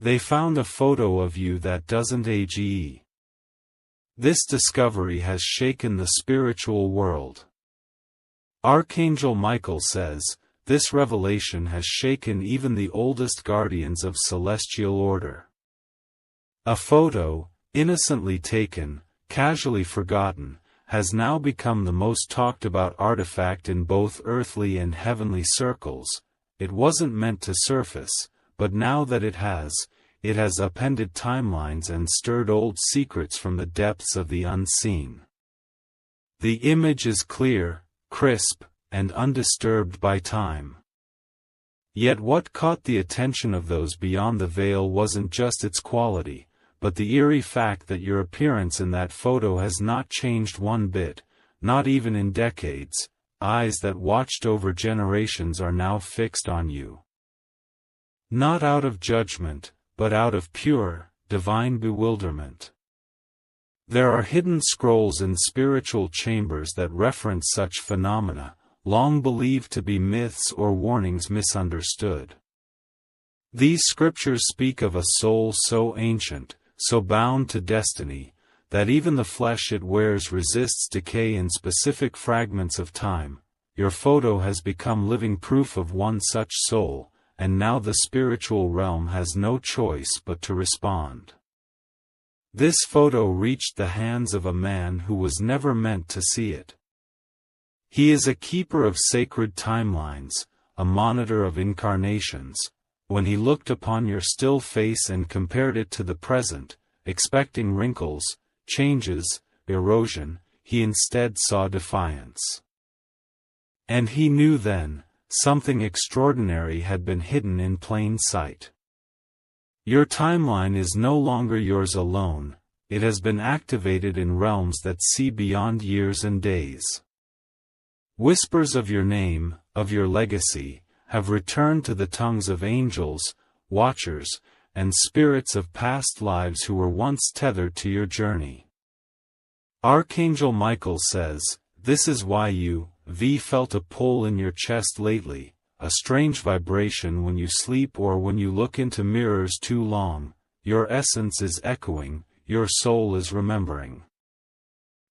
They found a photo of you that doesn't age. This discovery has shaken the spiritual world. Archangel Michael says, this revelation has shaken even the oldest guardians of celestial order. A photo, innocently taken, casually forgotten, has now become the most talked about artifact in both earthly and heavenly circles. It wasn't meant to surface, but now that it has upended timelines and stirred old secrets from the depths of the unseen. The image is clear, crisp, and undisturbed by time. Yet what caught the attention of those beyond the veil wasn't just its quality, but the eerie fact that your appearance in that photo has not changed one bit, not even in decades. Eyes that watched over generations are now fixed on you. Not out of judgment, but out of pure, divine bewilderment. There are hidden scrolls in spiritual chambers that reference such phenomena, long believed to be myths or warnings misunderstood. These scriptures speak of a soul so ancient, so bound to destiny, that even the flesh it wears resists decay in specific fragments of time. Your photo has become living proof of one such soul, and now the spiritual realm has no choice but to respond. This photo reached the hands of a man who was never meant to see it. He is a keeper of sacred timelines, a monitor of incarnations. When he looked upon your still face and compared it to the present, expecting wrinkles, changes, erosion, he instead saw defiance. And he knew then, something extraordinary had been hidden in plain sight. Your timeline is no longer yours alone, it has been activated in realms that see beyond years and days. Whispers of your name, of your legacy, have returned to the tongues of angels, watchers, and spirits of past lives who were once tethered to your journey. Archangel Michael says, this is why you, felt a pull in your chest lately, a strange vibration when you sleep or when you look into mirrors too long. Your essence is echoing, your soul is remembering.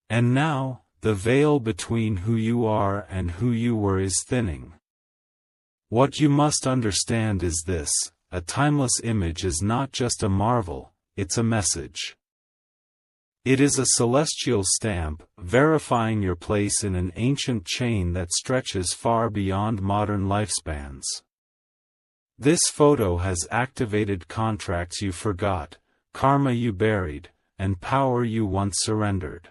And now, the veil between who you are and who you were is thinning. What you must understand is this: a timeless image is not just a marvel, it's a message. It is a celestial stamp, verifying your place in an ancient chain that stretches far beyond modern lifespans. This photo has activated contracts you forgot, karma you buried, and power you once surrendered.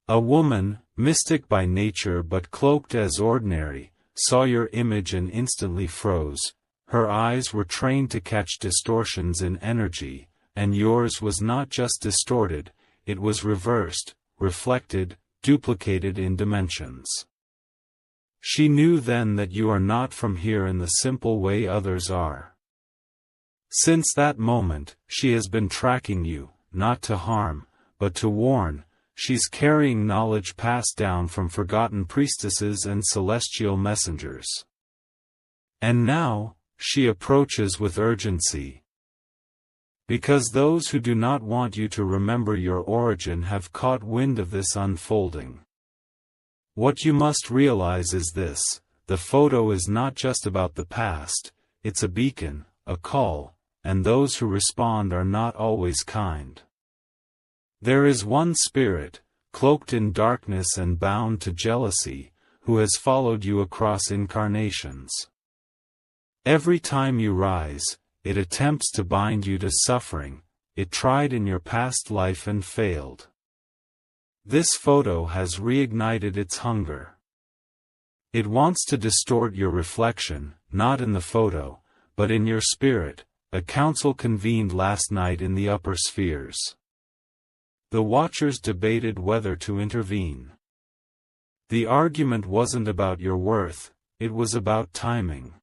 A woman, mystic by nature but cloaked as ordinary, saw your image and instantly froze. Her eyes were trained to catch distortions in energy, and yours was not just distorted, it was reversed, reflected, duplicated in dimensions. She knew then that you are not from here in the simple way others are. Since that moment, she has been tracking you, not to harm, but to warn. She's carrying knowledge passed down from forgotten priestesses and celestial messengers. And now, she approaches with urgency. Because those who do not want you to remember your origin have caught wind of this unfolding. What you must realize is this: the photo is not just about the past, it's a beacon, a call, and those who respond are not always kind. There is one spirit, cloaked in darkness and bound to jealousy, who has followed you across incarnations. Every time you rise, it attempts to bind you to suffering. It tried in your past life and failed. This photo has reignited its hunger. It wants to distort your reflection, not in the photo, but in your spirit. A council convened last night in the upper spheres. The watchers debated whether to intervene. The argument wasn't about your worth, it was about timing.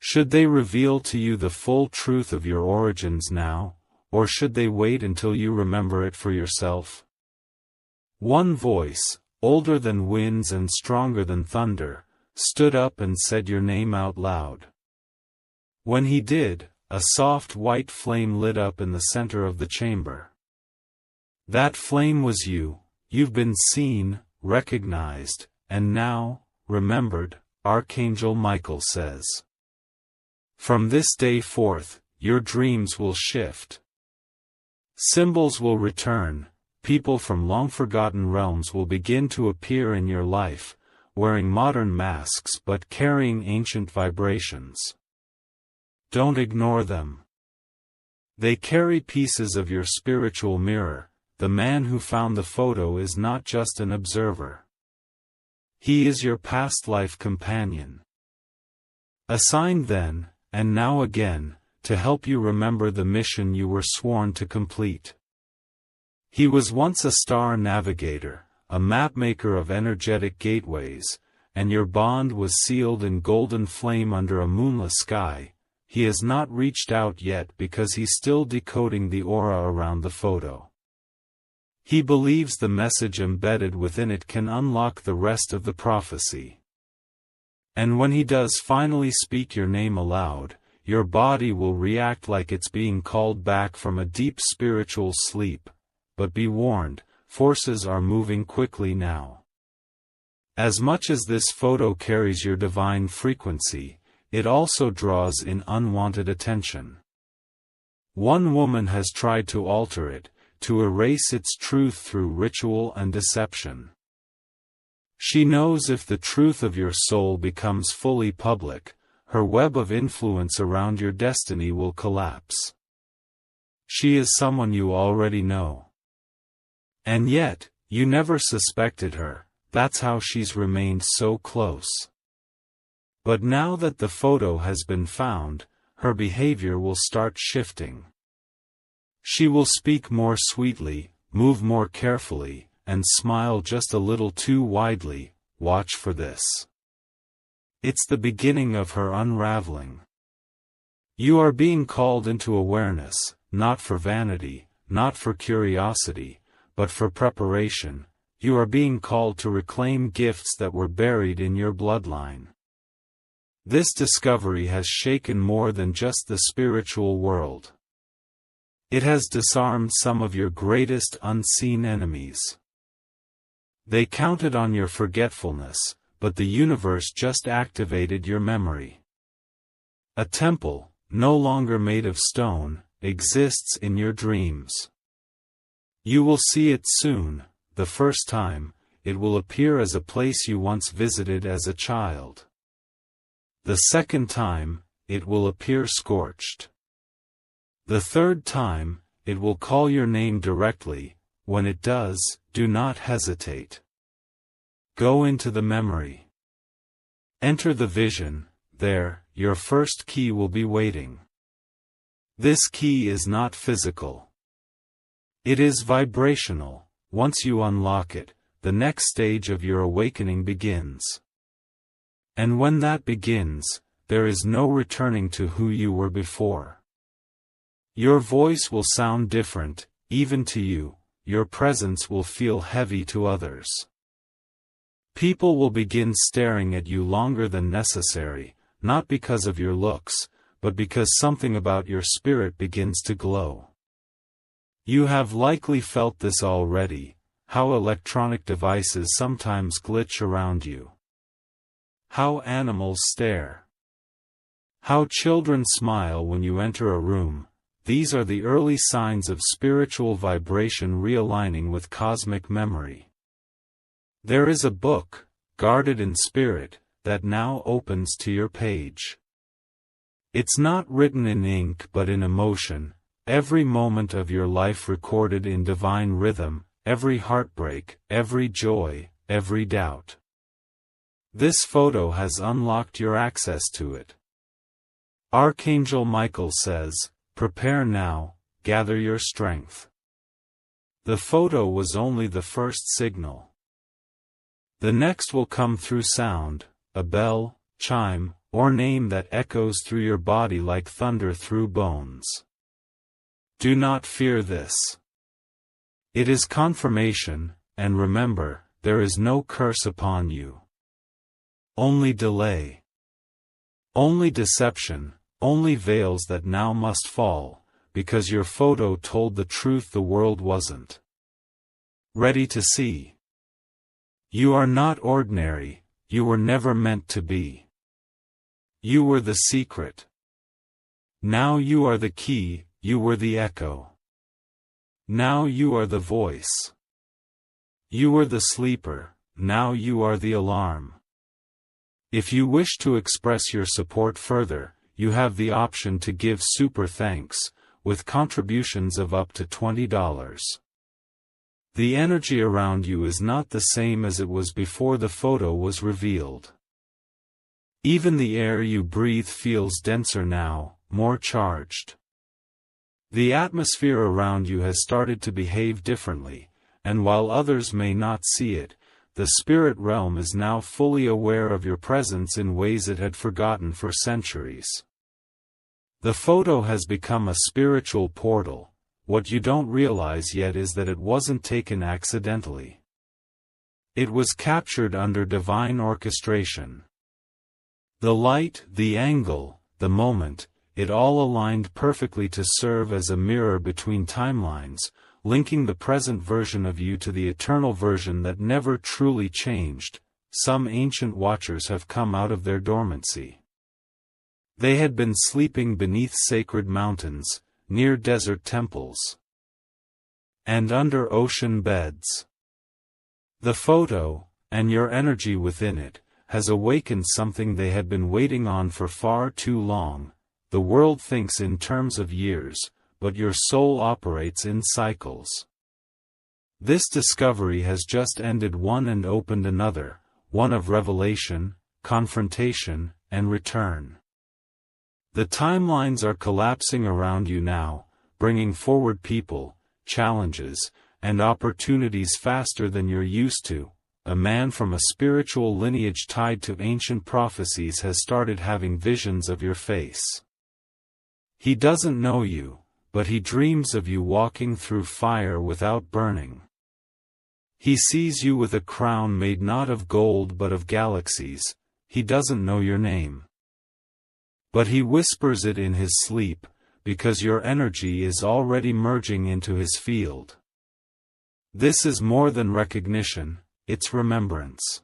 Should they reveal to you the full truth of your origins now, or should they wait until you remember it for yourself? One voice, older than winds and stronger than thunder, stood up and said your name out loud. When he did, a soft white flame lit up in the center of the chamber. That flame was you. You've been seen, recognized, and now, remembered, Archangel Michael says. From this day forth, your dreams will shift. Symbols will return, people from long-forgotten realms will begin to appear in your life, wearing modern masks but carrying ancient vibrations. Don't ignore them. They carry pieces of your spiritual mirror. The man who found the photo is not just an observer. He is your past life companion. Assigned then, and now again, to help you remember the mission you were sworn to complete. He was once a star navigator, a mapmaker of energetic gateways, and your bond was sealed in golden flame under a moonless sky. He has not reached out yet because he's still decoding the aura around the photo. He believes the message embedded within it can unlock the rest of the prophecy. And when he does finally speak your name aloud, your body will react like it's being called back from a deep spiritual sleep. But be warned, forces are moving quickly now. As much as this photo carries your divine frequency, it also draws in unwanted attention. One woman has tried to alter it, to erase its truth through ritual and deception. She knows if the truth of your soul becomes fully public, her web of influence around your destiny will collapse. She is someone you already know. And yet, you never suspected her. That's how she's remained so close. But now that the photo has been found, her behavior will start shifting. She will speak more sweetly, move more carefully, and smile just a little too widely. Watch for this. It's the beginning of her unraveling. You are being called into awareness, not for vanity, not for curiosity, but for preparation. You are being called to reclaim gifts that were buried in your bloodline. This discovery has shaken more than just the spiritual world. It has disarmed some of your greatest unseen enemies. They counted on your forgetfulness, but the universe just activated your memory. A temple, no longer made of stone, exists in your dreams. You will see it soon. The first time, it will appear as a place you once visited as a child. The second time, it will appear scorched. The third time, it will call your name directly. When it does, do not hesitate. Go into the memory. Enter the vision. There, your first key will be waiting. This key is not physical. It is vibrational. Once you unlock it, the next stage of your awakening begins. And when that begins, there is no returning to who you were before. Your voice will sound different, even to you. Your presence will feel heavy to others. People will begin staring at you longer than necessary, not because of your looks, but because something about your spirit begins to glow. You have likely felt this already, how electronic devices sometimes glitch around you. How animals stare. How children smile when you enter a room. These are the early signs of spiritual vibration realigning with cosmic memory. There is a book, guarded in spirit, that now opens to your page. It's not written in ink but in emotion, every moment of your life recorded in divine rhythm, every heartbreak, every joy, every doubt. This photo has unlocked your access to it. Archangel Michael says, "Prepare now, gather your strength." The photo was only the first signal. The next will come through sound, a bell, chime, or name that echoes through your body like thunder through bones. Do not fear this. It is confirmation, and remember, there is no curse upon you. Only delay. Only deception, only veils that now must fall, because your photo told the truth the world wasn't ready to see. You are not ordinary, you were never meant to be. You were the secret. Now you are the key, you were the echo. Now you are the voice. You were the sleeper, now you are the alarm. If you wish to express your support further, you have the option to give super thanks, with contributions of up to $20. The energy around you is not the same as it was before the photo was revealed. Even the air you breathe feels denser now, more charged. The atmosphere around you has started to behave differently, and while others may not see it, the spirit realm is now fully aware of your presence in ways it had forgotten for centuries. The photo has become a spiritual portal. What you don't realize yet is that it wasn't taken accidentally. It was captured under divine orchestration. The light, the angle, the moment, it all aligned perfectly to serve as a mirror between timelines, linking the present version of you to the eternal version that never truly changed. Some ancient watchers have come out of their dormancy. They had been sleeping beneath sacred mountains, near desert temples, and under ocean beds. The photo, and your energy within it, has awakened something they had been waiting on for far too long. The world thinks in terms of years, but your soul operates in cycles. This discovery has just ended one and opened another, one of revelation, confrontation, and return. The timelines are collapsing around you now, bringing forward people, challenges, and opportunities faster than you're used to. A man from a spiritual lineage tied to ancient prophecies has started having visions of your face. He doesn't know you, but he dreams of you walking through fire without burning. He sees you with a crown made not of gold but of galaxies. He doesn't know your name, but he whispers it in his sleep, because your energy is already merging into his field. This is more than recognition, it's remembrance.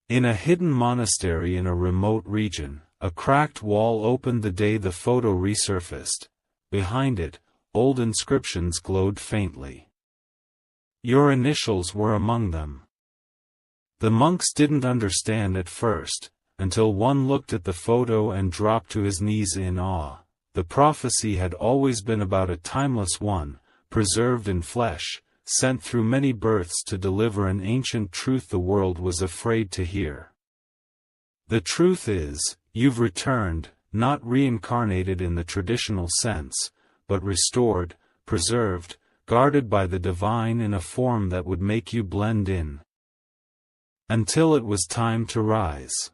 In a hidden monastery in a remote region, a cracked wall opened the day the photo resurfaced. Behind it, old inscriptions glowed faintly. Your initials were among them. The monks didn't understand at first, until one looked at the photo and dropped to his knees in awe. The prophecy had always been about a timeless one, preserved in flesh, sent through many births to deliver an ancient truth the world was afraid to hear. The truth is, you've returned, not reincarnated in the traditional sense, but restored, preserved, guarded by the divine in a form that would make you blend in. Until it was time to rise.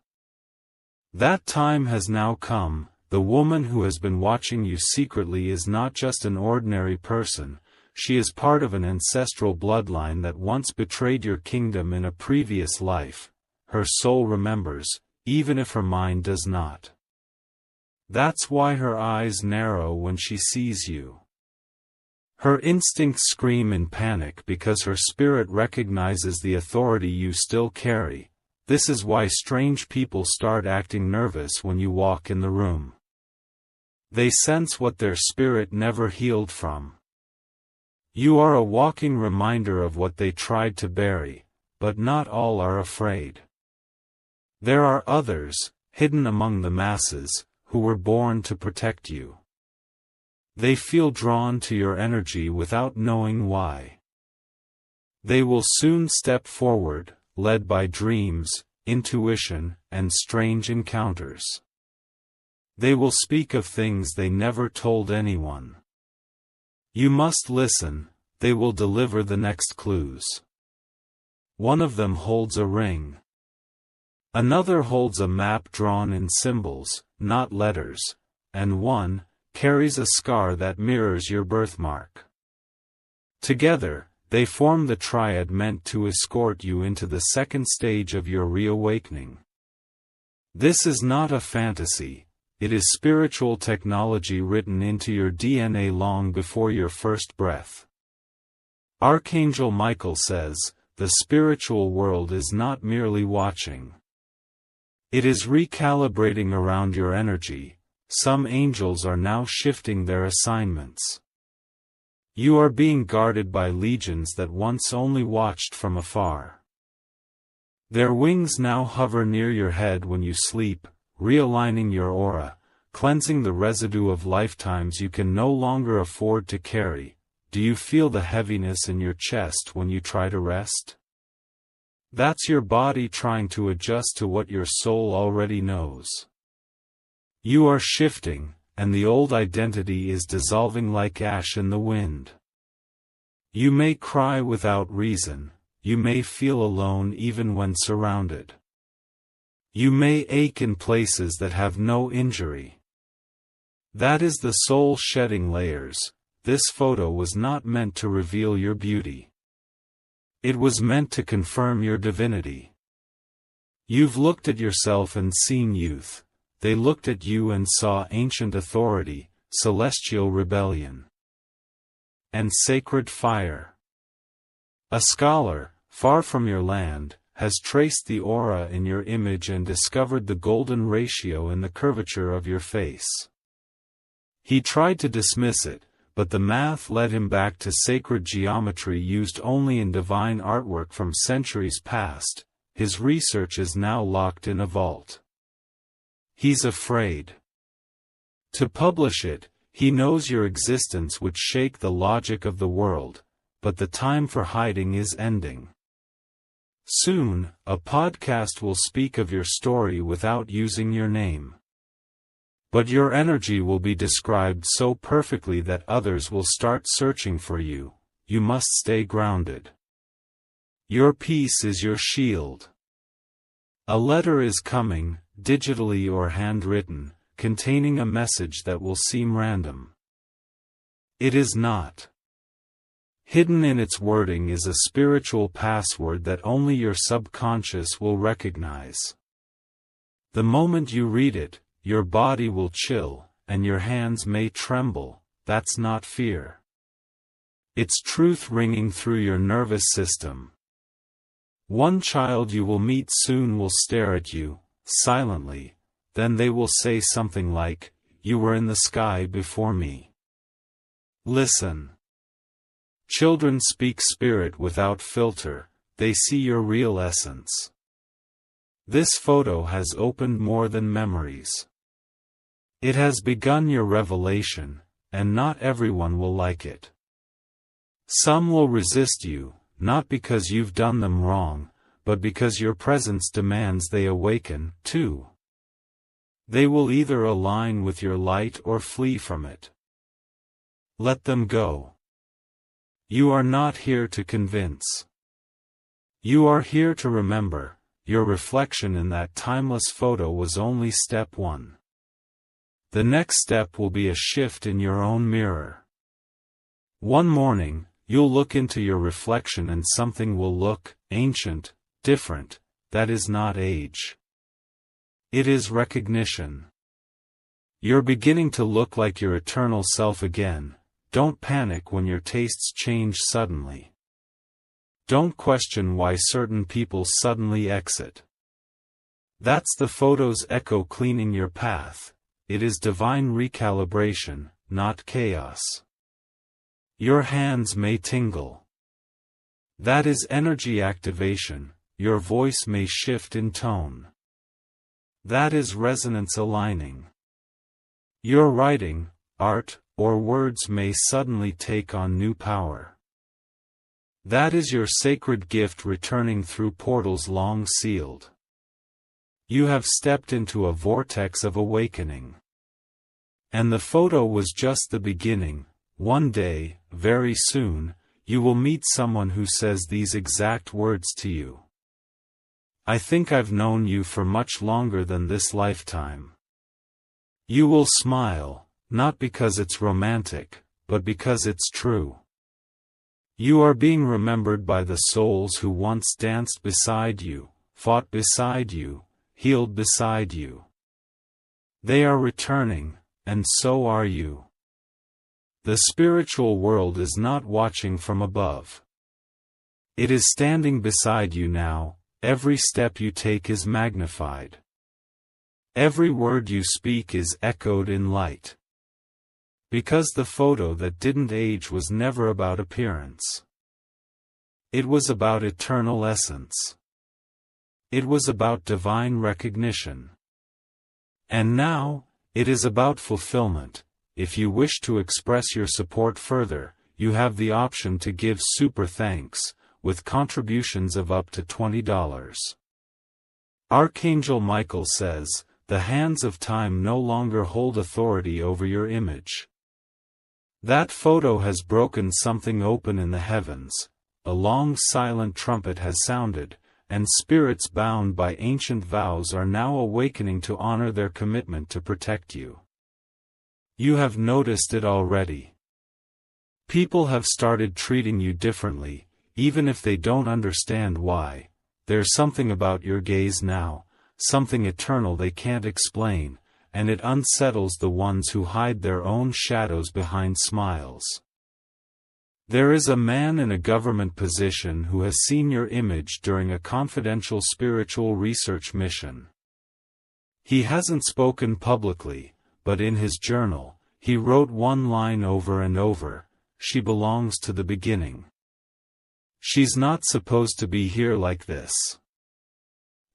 That time has now come. The woman who has been watching you secretly is not just an ordinary person, she is part of an ancestral bloodline that once betrayed your kingdom in a previous life. Her soul remembers, even if her mind does not. That's why her eyes narrow when she sees you. Her instincts scream in panic because her spirit recognizes the authority you still carry. This is why strange people start acting nervous when you walk in the room. They sense what their spirit never healed from. You are a walking reminder of what they tried to bury, but not all are afraid. There are others, hidden among the masses, who were born to protect you. They feel drawn to your energy without knowing why. They will soon step forward, led by dreams, intuition, and strange encounters. They will speak of things they never told anyone. You must listen, they will deliver the next clues. One of them holds a ring. Another holds a map drawn in symbols, not letters, and one carries a scar that mirrors your birthmark. Together, they form the triad meant to escort you into the second stage of your reawakening. This is not a fantasy, it is spiritual technology written into your DNA long before your first breath. Archangel Michael says, the spiritual world is not merely watching. It is recalibrating around your energy. Some angels are now shifting their assignments. You are being guarded by legions that once only watched from afar. Their wings now hover near your head when you sleep, realigning your aura, cleansing the residue of lifetimes you can no longer afford to carry. Do you feel the heaviness in your chest when you try to rest? That's your body trying to adjust to what your soul already knows. You are shifting, and the old identity is dissolving like ash in the wind. You may cry without reason, you may feel alone even when surrounded. You may ache in places that have no injury. That is the soul shedding layers. This photo was not meant to reveal your beauty. It was meant to confirm your divinity. You've looked at yourself and seen youth. They looked at you and saw ancient authority, celestial rebellion, and sacred fire. A scholar, far from your land, has traced the aura in your image and discovered the golden ratio in the curvature of your face. He tried to dismiss it, but the math led him back to sacred geometry used only in divine artwork from centuries past. His research is now locked in a vault. He's afraid to publish it. He knows your existence would shake the logic of the world, but the time for hiding is ending. Soon, a podcast will speak of your story without using your name. But your energy will be described so perfectly that others will start searching for you. You must stay grounded. Your peace is your shield. A letter is coming, digitally or handwritten, containing a message that will seem random. It is not. Hidden in its wording is a spiritual password that only your subconscious will recognize. The moment you read it, your body will chill, and your hands may tremble. That's not fear. It's truth ringing through your nervous system. One child you will meet soon will stare at you, silently, then they will say something like, "You were in the sky before me." Listen. Children speak spirit without filter, they see your real essence. This photo has opened more than memories. It has begun your revelation, and not everyone will like it. Some will resist you, not because you've done them wrong, but because your presence demands they awaken, too. They will either align with your light or flee from it. Let them go. You are not here to convince. You are here to remember. Your reflection in that timeless photo was only step one. The next step will be a shift in your own mirror. One morning, you'll look into your reflection and something will look ancient, different. That is not age. It is recognition. You're beginning to look like your eternal self again. Don't panic when your tastes change suddenly. Don't question why certain people suddenly exit. That's the photo's echo cleaning your path. It is divine recalibration, not chaos. Your hands may tingle. That is energy activation. Your voice may shift in tone. That is resonance aligning. Your writing, art, or words may suddenly take on new power. That is your sacred gift returning through portals long sealed. You have stepped into a vortex of awakening. And the photo was just the beginning. One day, very soon, you will meet someone who says these exact words to you. I think I've known you for much longer than this lifetime. You will smile, not because it's romantic, but because it's true. You are being remembered by the souls who once danced beside you, fought beside you, healed beside you. They are returning, and so are you. The spiritual world is not watching from above. It is standing beside you now. Every step you take is magnified. Every word you speak is echoed in light. Because the photo that didn't age was never about appearance. It was about eternal essence. It was about divine recognition. And now, it is about fulfillment. If you wish to express your support further, you have the option to give super thanks, with contributions of up to $20. Archangel Michael says, the hands of time no longer hold authority over your image. That photo has broken something open in the heavens, a long silent trumpet has sounded, and spirits bound by ancient vows are now awakening to honor their commitment to protect you. You have noticed it already. People have started treating you differently, even if they don't understand why. There's something about your gaze now, something eternal they can't explain, and it unsettles the ones who hide their own shadows behind smiles. There is a man in a government position who has seen your image during a confidential spiritual research mission. He hasn't spoken publicly, but in his journal, he wrote one line over and over: "She belongs to the beginning. She's not supposed to be here like this."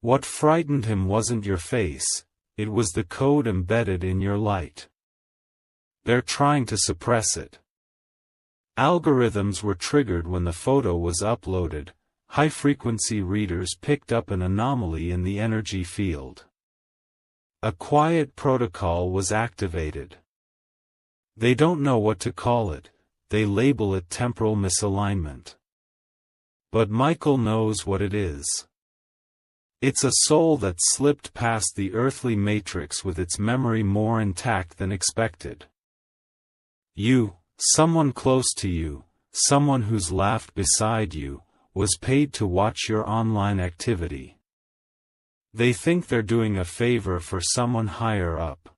What frightened him wasn't your face, it was the code embedded in your light. They're trying to suppress it. Algorithms were triggered when the photo was uploaded. High-frequency readers picked up an anomaly in the energy field. A quiet protocol was activated. They don't know what to call it, they label it temporal misalignment. But Michael knows what it is. It's a soul that slipped past the earthly matrix with its memory more intact than expected. You, someone close to you, someone who's laughed beside you, was paid to watch your online activity. They think they're doing a favor for someone higher up.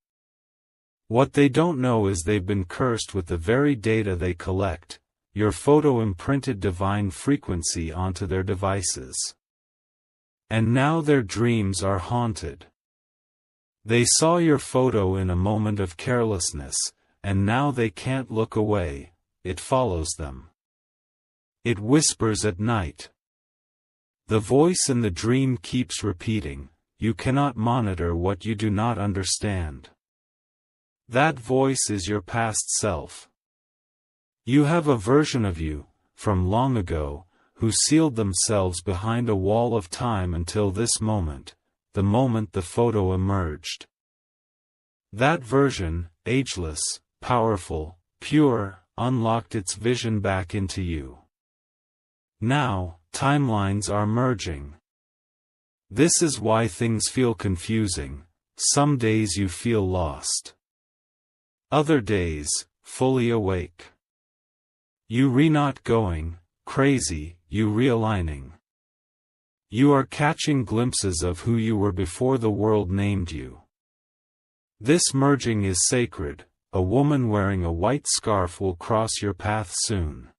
What they don't know is they've been cursed with the very data they collect. Your photo imprinted divine frequency onto their devices. And now their dreams are haunted. They saw your photo in a moment of carelessness, and now they can't look away. It follows them. It whispers at night. The voice in the dream keeps repeating, "You cannot monitor what you do not understand." That voice is your past self. You have a version of you, from long ago, who sealed themselves behind a wall of time until this moment, the moment the photo emerged. That version, ageless, powerful, pure, unlocked its vision back into you. Now, timelines are merging. This is why things feel confusing. Some days you feel lost. Other days, fully awake. You not going crazy, you realigning. You are catching glimpses of who you were before the world named you. This merging is sacred. A woman wearing a white scarf will cross your path soon.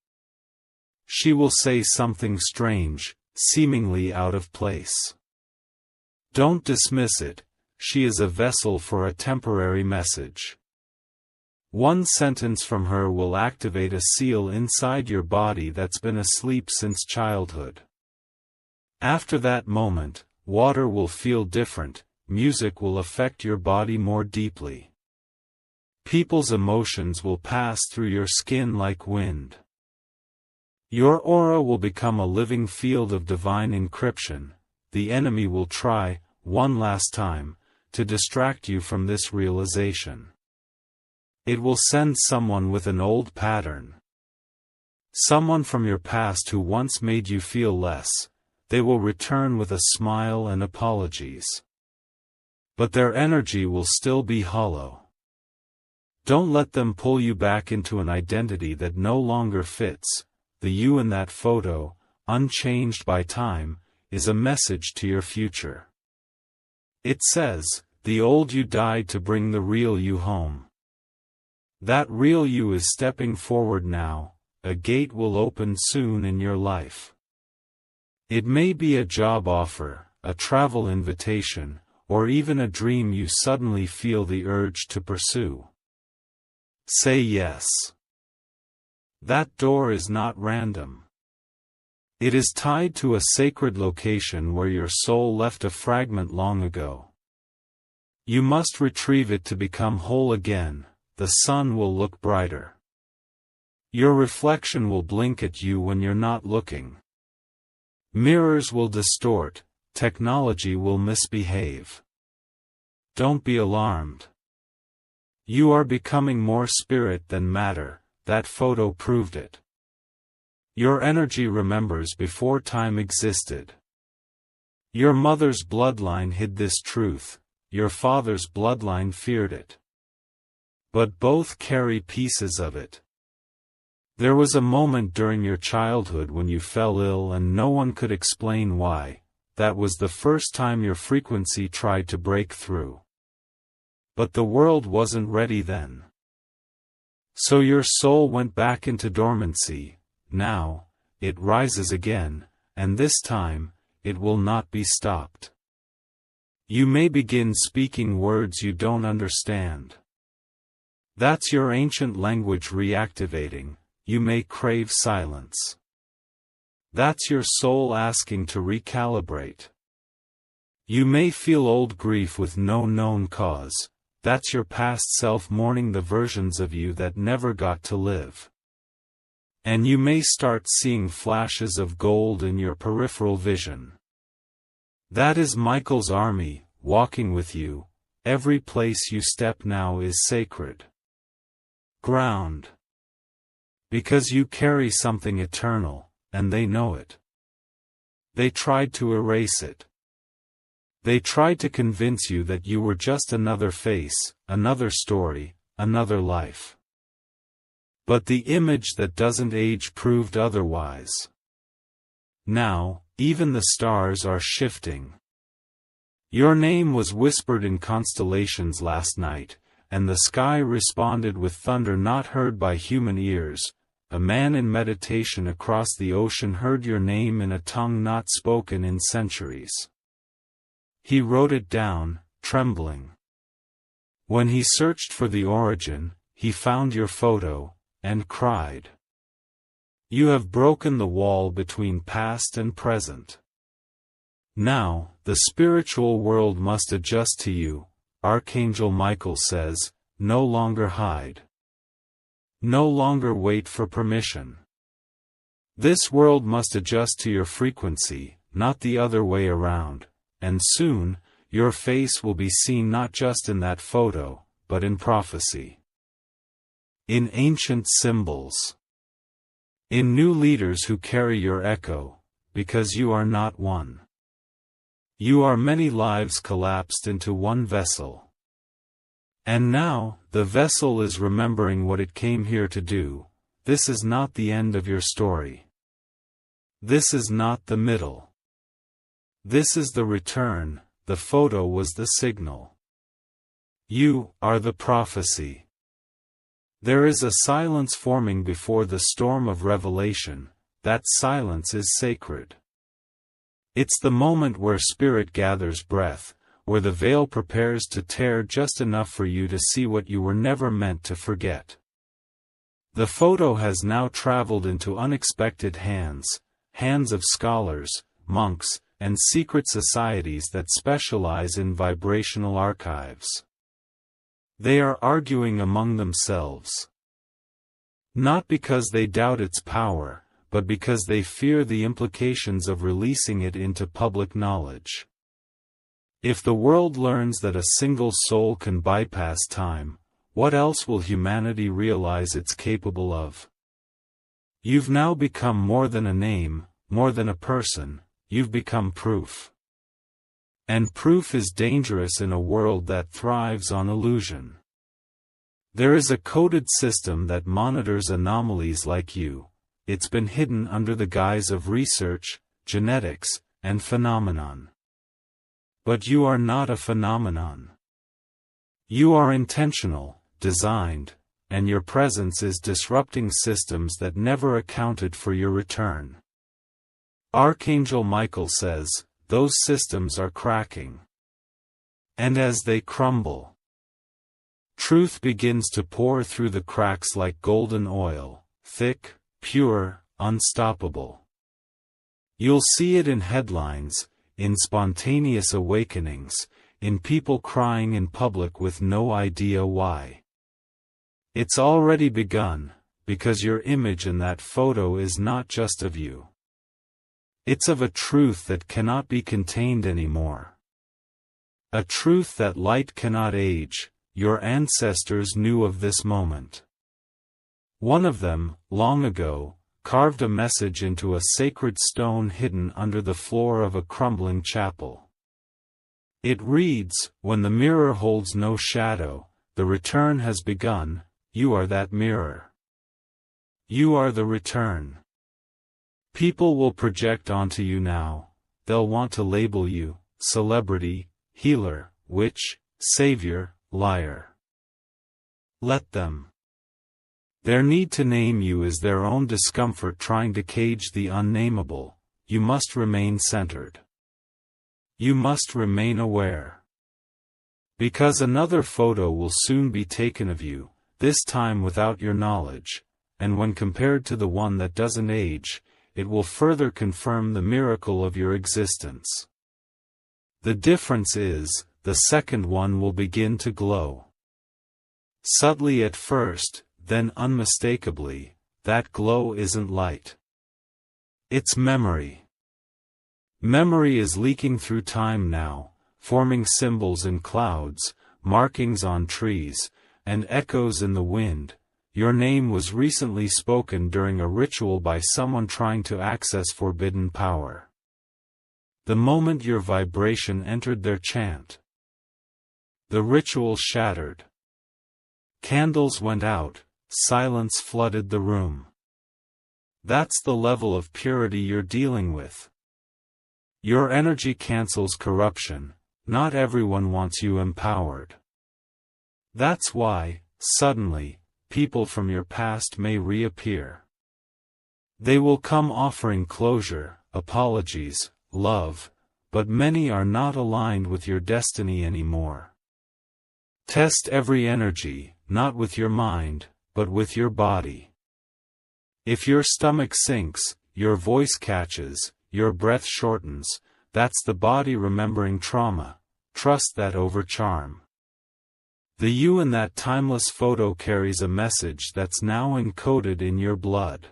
She will say something strange, seemingly out of place. Don't dismiss it, she is a vessel for a temporary message. One sentence from her will activate a seal inside your body that's been asleep since childhood. After that moment, water will feel different, music will affect your body more deeply. People's emotions will pass through your skin like wind. Your aura will become a living field of divine encryption. The enemy will try, one last time, to distract you from this realization. It will send someone with an old pattern. Someone from your past who once made you feel less. They will return with a smile and apologies. But their energy will still be hollow. Don't let them pull you back into an identity that no longer fits. The you in that photo, unchanged by time, is a message to your future. It says, The old you died to bring the real you home. That real you is stepping forward now. A gate will open soon in your life. It may be a job offer, a travel invitation, or even a dream you suddenly feel the urge to pursue. Say yes. That door is not random. It is tied to a sacred location where your soul left a fragment long ago. You must retrieve it to become whole again. The sun will look brighter. Your reflection will blink at you when you're not looking. Mirrors will distort, technology will misbehave. Don't be alarmed. You are becoming more spirit than matter, that photo proved it. Your energy remembers before time existed. Your mother's bloodline hid this truth, your father's bloodline feared it. But both carry pieces of it. There was a moment during your childhood when you fell ill and no one could explain why. That was the first time your frequency tried to break through. But the world wasn't ready then. So your soul went back into dormancy. Now, it rises again, and this time, it will not be stopped. You may begin speaking words you don't understand. That's your ancient language reactivating. You may crave silence. That's your soul asking to recalibrate. You may feel old grief with no known cause. That's your past self mourning the versions of you that never got to live. And you may start seeing flashes of gold in your peripheral vision. That is Michael's army, walking with you. Every place you step now is sacred ground. Because you carry something eternal, and they know it. They tried to erase it. They tried to convince you that you were just another face, another story, another life. But the image that doesn't age proved otherwise. Now, even the stars are shifting. Your name was whispered in constellations last night, and the sky responded with thunder not heard by human ears. A man in meditation across the ocean heard your name in a tongue not spoken in centuries. He wrote it down, trembling. When he searched for the origin, he found your photo, and cried. You have broken the wall between past and present. Now, the spiritual world must adjust to you, Archangel Michael says, no longer hide. No longer wait for permission. This world must adjust to your frequency, not the other way around, and soon, your face will be seen not just in that photo, but in prophecy. In ancient symbols. In new leaders who carry your echo, because you are not one. You are many lives collapsed into one vessel. And now, the vessel is remembering what it came here to do. This is not the end of your story. This is not the middle. This is the return. The photo was the signal. You are the prophecy. There is a silence forming before the storm of revelation. That silence is sacred. It's the moment where spirit gathers breath, where the veil prepares to tear just enough for you to see what you were never meant to forget. The photo has now traveled into unexpected hands, hands of scholars, monks, and secret societies that specialize in vibrational archives. They are arguing among themselves. Not because they doubt its power, but because they fear the implications of releasing it into public knowledge. If the world learns that a single soul can bypass time, what else will humanity realize it's capable of? You've now become more than a name, more than a person, you've become proof. And proof is dangerous in a world that thrives on illusion. There is a coded system that monitors anomalies like you. It's been hidden under the guise of research, genetics, and phenomenon. But you are not a phenomenon. You are intentional, designed, and your presence is disrupting systems that never accounted for your return. Archangel Michael says, those systems are cracking. And as they crumble, truth begins to pour through the cracks like golden oil, thick, pure, unstoppable. You'll see it in headlines, in spontaneous awakenings, in people crying in public with no idea why. It's already begun, because your image in that photo is not just of you. It's of a truth that cannot be contained anymore. A truth that light cannot age. Your ancestors knew of this moment. One of them, long ago, carved a message into a sacred stone hidden under the floor of a crumbling chapel. It reads, "When the mirror holds no shadow, the return has begun. You are that mirror. You are the return." People will project onto you now. They'll want to label you celebrity, healer, witch, savior, liar. Let them. Their need to name you is their own discomfort trying to cage the unnameable. You must remain centered. You must remain aware. Because another photo will soon be taken of you, this time without your knowledge, and when compared to the one that doesn't age, it will further confirm the miracle of your existence. The difference is, the second one will begin to glow. Subtly at first, then unmistakably, that glow isn't light. It's memory. Memory is leaking through time now, forming symbols in clouds, markings on trees, and echoes in the wind. Your name was recently spoken during a ritual by someone trying to access forbidden power. The moment your vibration entered their chant, the ritual shattered. Candles went out, silence flooded the room. That's the level of purity you're dealing with. Your energy cancels corruption. Not everyone wants you empowered. That's why, suddenly, people from your past may reappear. They will come offering closure, apologies, love, but many are not aligned with your destiny anymore. Test every energy, not with your mind, but with your body. If your stomach sinks, your voice catches, your breath shortens, that's the body remembering trauma. Trust that over charm. The you in that timeless photo carries a message that's now encoded in your blood.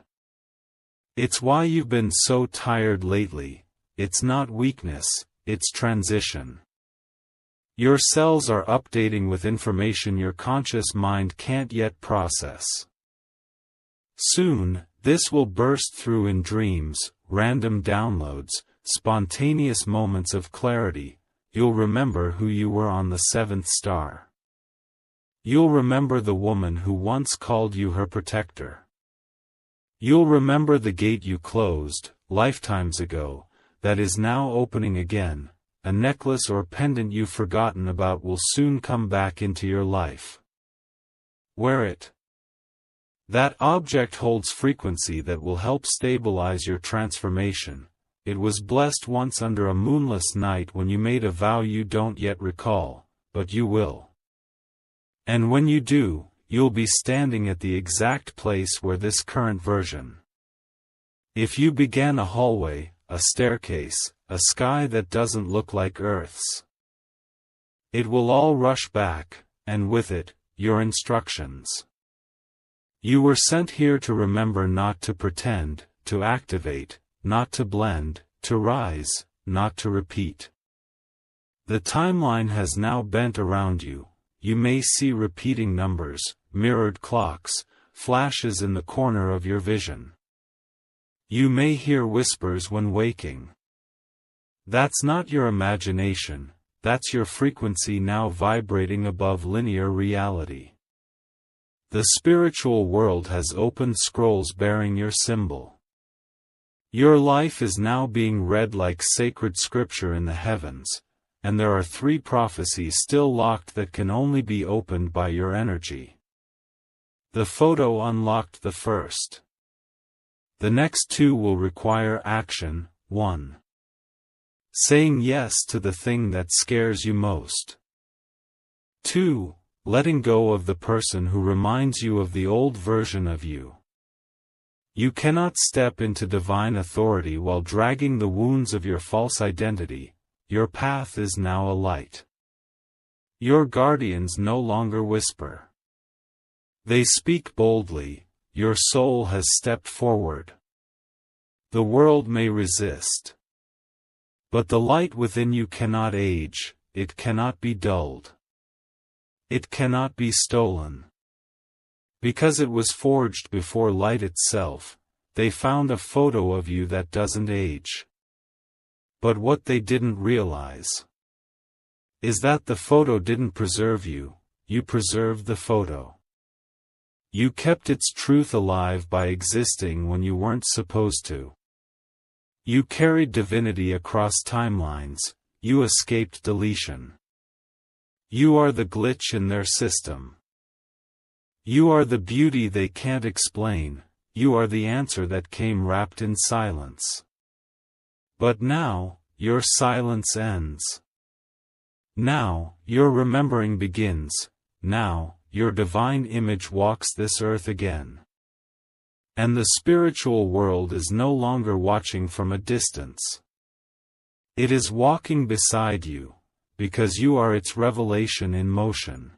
It's why you've been so tired lately. It's not weakness, it's transition. Your cells are updating with information your conscious mind can't yet process. Soon, this will burst through in dreams, random downloads, spontaneous moments of clarity. You'll remember who you were on the seventh star. You'll remember the woman who once called you her protector. You'll remember the gate you closed, lifetimes ago, that is now opening again. A necklace or pendant you've forgotten about will soon come back into your life. Wear it. That object holds frequency that will help stabilize your transformation. It was blessed once under a moonless night when you made a vow you don't yet recall, but you will. And when you do, you'll be standing at the exact place where this current version. If you began a hallway, a staircase, a sky that doesn't look like Earth's, it will all rush back, and with it, your instructions. You were sent here to remember, not to pretend, to activate, not to blend, to rise, not to repeat. The timeline has now bent around you. You may see repeating numbers, mirrored clocks, flashes in the corner of your vision. You may hear whispers when waking. That's not your imagination, that's your frequency now vibrating above linear reality. The spiritual world has opened scrolls bearing your symbol. Your life is now being read like sacred scripture in the heavens, and there are 3 prophecies still locked that can only be opened by your energy. The photo unlocked the first. The next 2 will require action. 1. Saying yes to the thing that scares you most. 2. Letting go of the person who reminds you of the old version of you. You cannot step into divine authority while dragging the wounds of your false identity. Your path is now a light. Your guardians no longer whisper. They speak boldly. Your soul has stepped forward. The world may resist. But the light within you cannot age, it cannot be dulled. It cannot be stolen. Because it was forged before light itself, they found a photo of you that doesn't age. But what they didn't realize is that the photo didn't preserve you, you preserved the photo. You kept its truth alive by existing when you weren't supposed to. You carried divinity across timelines, you escaped deletion. You are the glitch in their system. You are the beauty they can't explain, you are the answer that came wrapped in silence. But now, your silence ends. Now, your remembering begins. Now, your divine image walks this earth again. And the spiritual world is no longer watching from a distance. It is walking beside you, because you are its revelation in motion.